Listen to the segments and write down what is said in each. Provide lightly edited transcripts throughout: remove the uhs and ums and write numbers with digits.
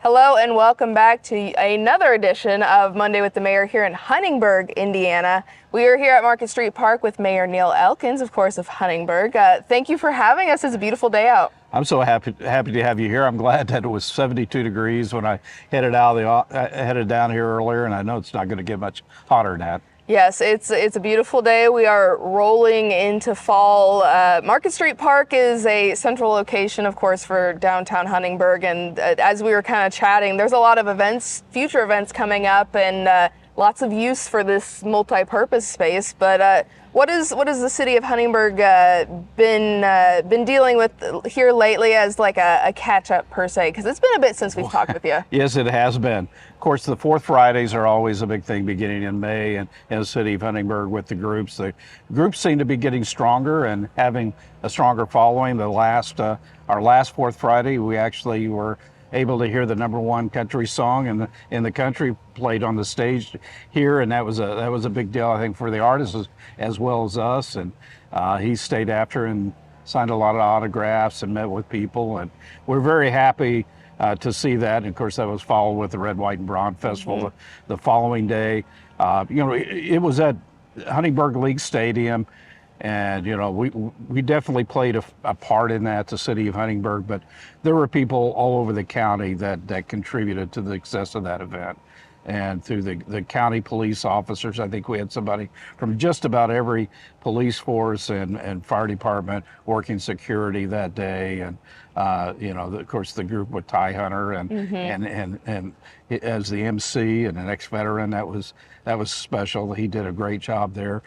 Hello and welcome back to another edition of Monday with the Mayor here in Huntingburg, Indiana. We are here at Market Street Park with Mayor Neil Elkins, of course, of Huntingburg. Thank you for having us. It's a beautiful day out. I'm so happy to have you here. I'm glad that it was 72 degrees when I headed down here earlier, and I know it's not going to get much hotter than that. Yes, it's a beautiful day. We are rolling into fall. Market Street Park is a central location, of course, for downtown Huntingburg. And as we were kind of chatting, there's a lot of events, future events coming up, and lots of use for this multi-purpose space. But what is the city of Huntingburg been dealing with here lately as like a catch-up per se? Because it's been a bit since we've talked with you. Yes, it has been. Of course, the fourth Fridays are always a big thing beginning in May and in the city of Huntingburg with the groups. The groups seem to be getting stronger and having a stronger following. Our last fourth Friday, we actually were able to hear the #1 country song in the country played on the stage here, and that was a big deal, I think, for the artists as well as us. And he stayed after and signed a lot of autographs and met with people, and we're very happy to see that. And of course, that was followed with the Red, White, and Brown Festival the following day. It was at Huntingburg League Stadium. And, we definitely played a part in that, the city of Huntingburg, but there were people all over the county that contributed to the success of that event. And through the county police officers, I think we had somebody from just about every police force and fire department working security that day. And, of course, the group with Ty Hunter and as the MC and an ex-veteran, that was special. He did a great job there.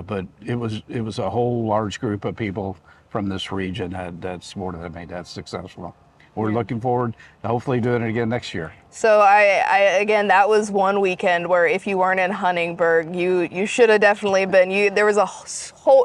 But it was a whole large group of people from this region that supported that made that successful. We're looking forward to hopefully doing it again next year. So again, that was one weekend where if you weren't in Huntingburg, you should have definitely been. There was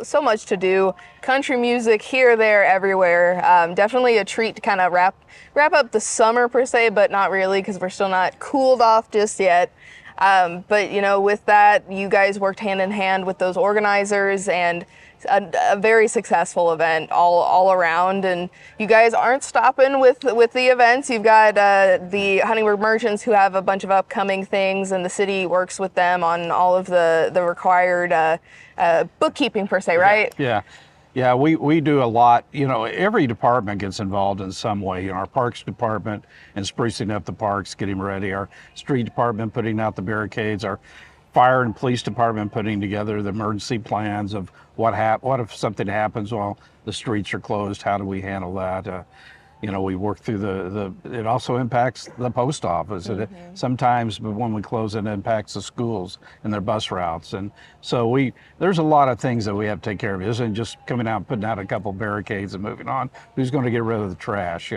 so much to do. Country music here, there, everywhere. Definitely a treat to kind of wrap up the summer per se, but not really because we're still not cooled off just yet. But with that, you guys worked hand in hand with those organizers, and a very successful event all around. And you guys aren't stopping with the events. You've got the Huntingburg merchants who have a bunch of upcoming things, and the city works with them on all of the required bookkeeping per se, right? Yeah, we do a lot. Every department gets involved in some way. Our parks department and sprucing up the parks, getting ready. Our street department putting out the barricades. Our fire and police department putting together the emergency plans of what if something happens while the streets are closed. How do we handle that? We work through it also impacts the post office. Sometimes when we close, it impacts the schools and their bus routes. And so there's a lot of things that we have to take care of. It isn't just coming out and putting out a couple barricades and moving on. Who's going to get rid of the trash?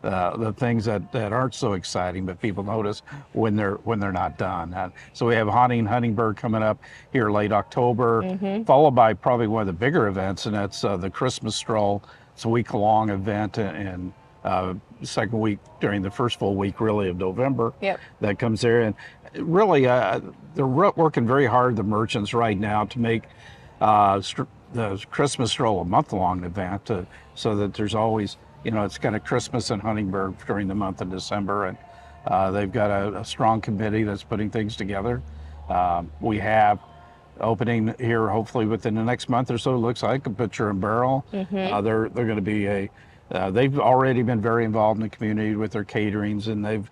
The things that aren't so exciting, but people notice when they're not done. So we have Huntingburg coming up here late October, followed by probably one of the bigger events, and that's the Christmas stroll. It's a week-long event and second week during the first full week really of November that comes there. And really they're working very hard, the merchants right now, to make the Christmas stroll a month-long event so that there's always, it's kind of Christmas in Huntingburg during the month of December. And they've got a strong committee that's putting things together. We have opening here hopefully within the next month or so, it looks like, a Butcher and Barrel. They're going to be they've already been very involved in the community with their caterings, and they've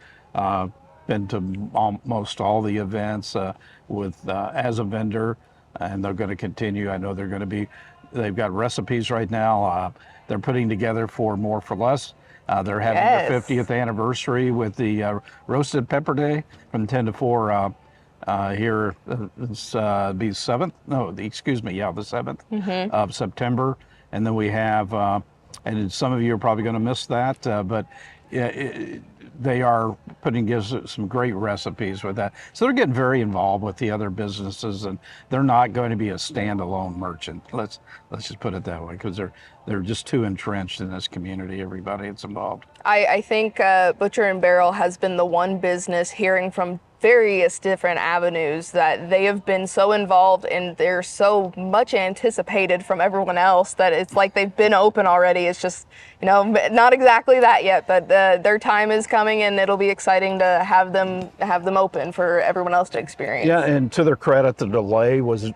been to almost all the events as a vendor, and they're going to continue. I know they've got recipes right now. They're putting together for More for Less. They're having their 50th anniversary with the Roasted Pepper Day from 10 to 4 here. It's be the 7th. No, the 7th of September. And then we have and some of you are probably going to miss that, but they are putting together some great recipes with that. So they're getting very involved with the other businesses, and they're not going to be a standalone merchant. Let's just put it that way, because they're just too entrenched in this community, everybody that's involved. I think Butcher and Barrel has been the one business hearing from various different avenues that they have been so involved and they're so much anticipated from everyone else that it's like they've been open already. It's just, not exactly that yet, but their time is coming and it'll be exciting to have them open for everyone else to experience. Yeah, and to their credit, the delay was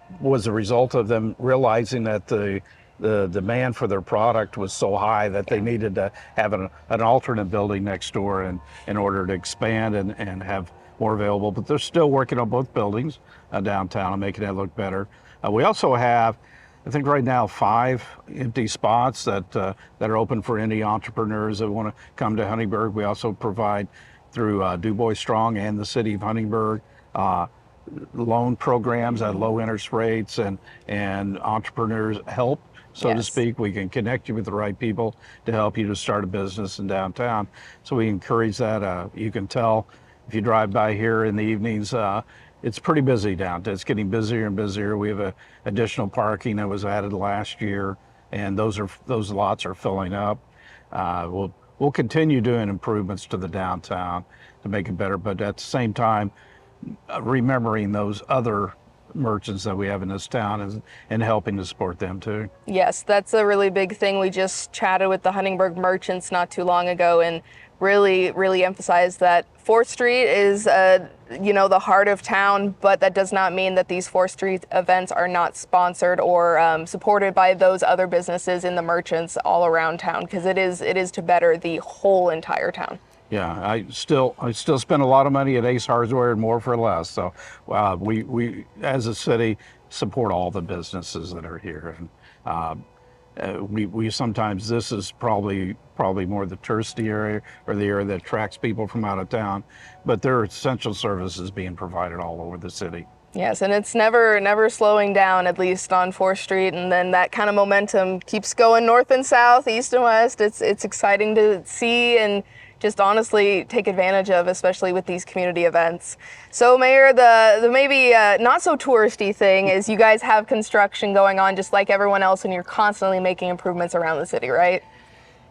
a result of them realizing that the demand for their product was so high that they needed to have an alternate building next door in order to expand and have more available. But they're still working on both buildings downtown and making that look better. We also have, I think right now, 5 empty spots that are open for any entrepreneurs that want to come to Huntingburg. We also provide through Du Bois Strong and the city of Huntingburg loan programs at low interest rates and entrepreneurs help, so to speak. We can connect you with the right people to help you to start a business in downtown. So we encourage that. You can tell if you drive by here in the evenings, it's pretty busy downtown. It's getting busier and busier. We have additional parking that was added last year, and those lots are filling up. We'll continue doing improvements to the downtown to make it better, but at the same time, remembering those other merchants that we have in this town and helping to support them too. Yes, that's a really big thing. We just chatted with the Huntingburg merchants not too long ago and really emphasized that 4th Street is the heart of town, but that does not mean that these 4th Street events are not sponsored or supported by those other businesses and the merchants all around town, because it is to better the whole entire town. Yeah, I still spend a lot of money at Ace Hardware and more for less. So we as a city support all the businesses that are here, and we sometimes, this is probably more the touristy area or the area that attracts people from out of town, but there are essential services being provided all over the city. Yes, and it's never slowing down, at least on 4th Street, and then that kind of momentum keeps going north and south, east and west. It's exciting to see and just honestly take advantage of, especially with these community events. So Mayor, the maybe not so touristy thing is you guys have construction going on just like everyone else, and you're constantly making improvements around the city, right?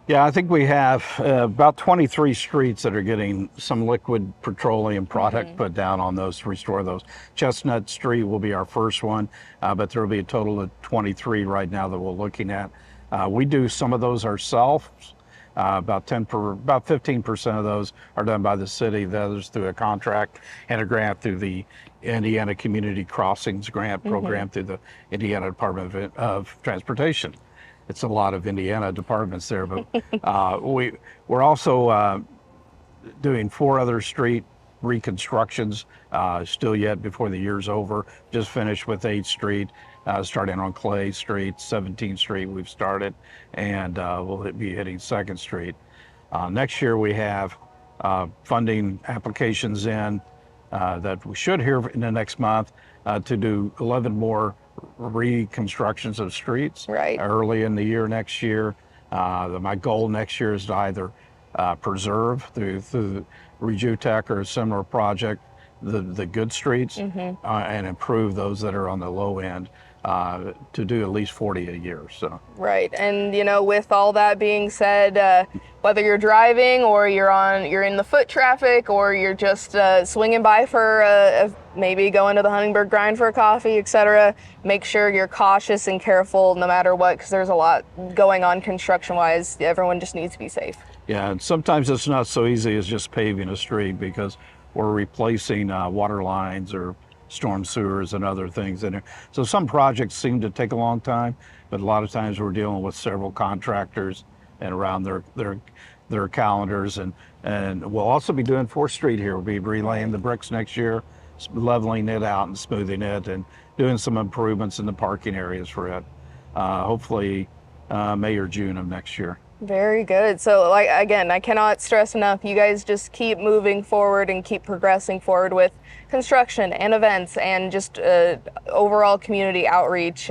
Yeah, I think we have about 23 streets that are getting some liquid petroleum product put down on those to restore those. Chestnut Street will be our first one, but there will be a total of 23 right now that we're looking at. We do some of those ourselves. About 15% of those are done by the city. The others through a contract and a grant through the Indiana Community Crossings Grant Program through the Indiana Department of Transportation. It's a lot of Indiana departments there, but we're also doing 4 other street reconstructions still yet before the year's over. Just finished with 8th Street. Starting on Clay Street, 17th Street we've started, and we'll be hitting 2nd Street. Next year we have funding applications in that we should hear in the next month to do 11 more reconstructions of streets early in the year next year. My goal next year is to either preserve through Rejutech or a similar project the good streets and improve those that are on the low end. To do at least 40 a year. So right, and with all that being said, whether you're driving or you're in the foot traffic or you're just swinging by for maybe going to the Huntingburg Grind for a coffee, etc., make sure you're cautious and careful no matter what, because there's a lot going on construction-wise. Everyone just needs to be safe. Yeah, and sometimes it's not so easy as just paving a street, because we're replacing water lines or storm sewers and other things in there. So some projects seem to take a long time, but a lot of times we're dealing with several contractors and around their calendars. And we'll also be doing 4th Street here. We'll be relaying the bricks next year, leveling it out and smoothing it, and doing some improvements in the parking areas for it. Hopefully May or June of next year. Very good. So again, I cannot stress enough, you guys just keep moving forward and keep progressing forward with construction and events and just overall community outreach.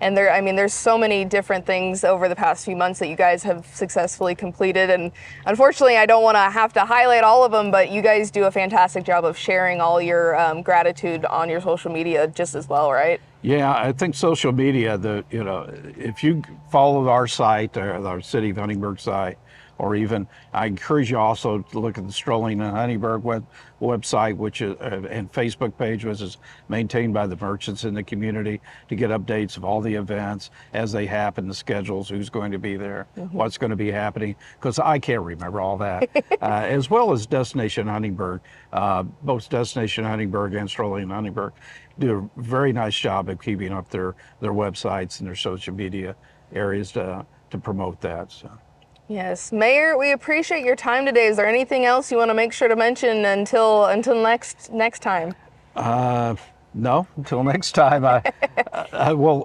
And there's so many different things over the past few months that you guys have successfully completed. And unfortunately, I don't want to have to highlight all of them, but you guys do a fantastic job of sharing all your gratitude on your social media just as well, right? Yeah, I think social media, if you follow our site, our City of Huntingburg site or even I encourage you also to look at the Strolling in Huntingburg website, which is and Facebook page, which is maintained by the merchants in the community, to get updates of all the events as they happen, the schedules, who's going to be there, what's going to be happening, because I can't remember all that. As well as Destination Huntingburg, both Destination Huntingburg and Strolling in Huntingburg do a very nice job of keeping up their websites and their social media areas to promote that. So. Yes, Mayor, we appreciate your time today. Is there anything else you want to make sure to mention until next time? No, until next time. I will.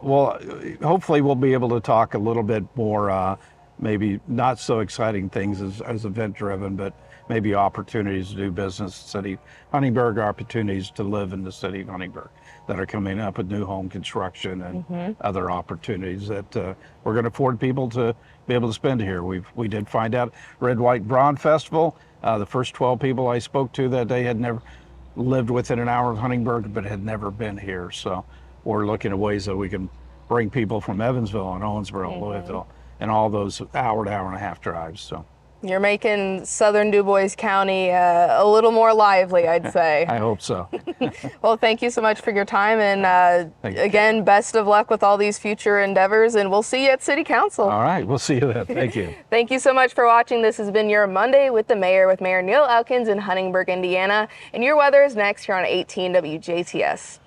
Hopefully, we'll be able to talk a little bit more. Maybe not so exciting things as event driven, but maybe opportunities to do business in the city of Huntingburg, opportunities to live in the city of Huntingburg that are coming up with new home construction and other opportunities that we're going to afford people to be able to spend here. We did find out Red, White, Bronze Festival. The first 12 people I spoke to that day had never lived within an hour of Huntingburg, but had never been here. So we're looking at ways that we can bring people from Evansville and Owensboro, Louisville, and all those hour to hour and a half drives. So. You're making Southern DuBois County a little more lively, I'd say. I hope so. Well, thank you so much for your time. And again, best of luck with all these future endeavors. And we'll see you at City Council. All right. We'll see you then. Thank you. Thank you so much for watching. This has been your Monday with the Mayor, with Mayor Neil Elkins in Huntingburg, Indiana. And your weather is next here on 18 WJTS.